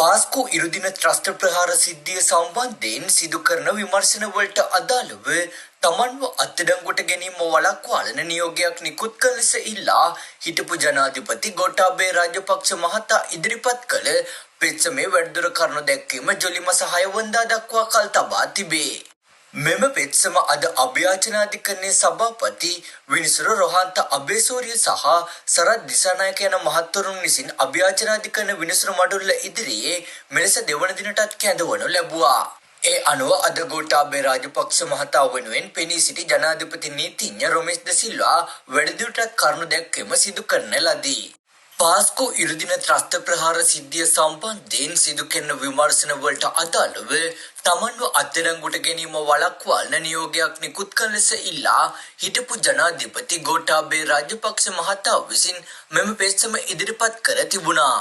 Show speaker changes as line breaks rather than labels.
පාස්කු ඉරුදින ත්‍රස්ත ප්‍රහාර සිද්ධිය සම්බන්ධයෙන් සිදු කරන විමර්ශන වලට අදාළව තමන්ව අත්අඩංගුවට ගැනීම වළක්වාලන නියෝගයක් නිකුත් කළ ලෙස ඉල්ලා හිටපු ජනාධිපති ගෝඨාභය රාජපක්ෂ මහතා ඉදිරිපත් කළ පෙත්සමේ වැඩිදුර කරුණු දැක්වීම ජුලි මාස 6 වෙනිදා දක්වා කල් තබා තිබේ. මෙම පෙත්සම අද අභ්‍යාචනාධිකරණයේ සභාපති විනිසුරු රොහන්ත අබේසූරිය සහ සරත් දිසානායක යන මහත්වරුන් විසින් අභ්‍යාචනාධිකරණ විනිසුරු මඩුල්ල ඉදිරියේ මෙලෙස දෙවන දිනටත් කැඳවනු ලැබුවා. ඒ අනුව අද ගෝඨාභය රාජපක්ෂ මහතා වෙනුවෙන් පෙනී සිටි ජනාධිපති නීතිඥ රොමේෂ් ද සිල්වා වැඩිදුරටත් කරුණු දැක්වීම සිදු කරන ලදී. පාස්කු ඉරුදින ත්‍රස්ත ප්‍රහාර සිද්ධිය සම්බන්ධයෙන් සිදු කරන විමර්ශන වලට අදාළව තමන්ව අත්අඩංගුවට ගැනීම වළක්වාලන නියෝගයක් නිකුත් කළ ලෙස ඉල්ලා හිටපු ජනාධිපති ගෝඨාභය රාජපක්ෂ මහතා විසින් මෙම පෙත්සම ඉදිරිපත් කර තිබුණා.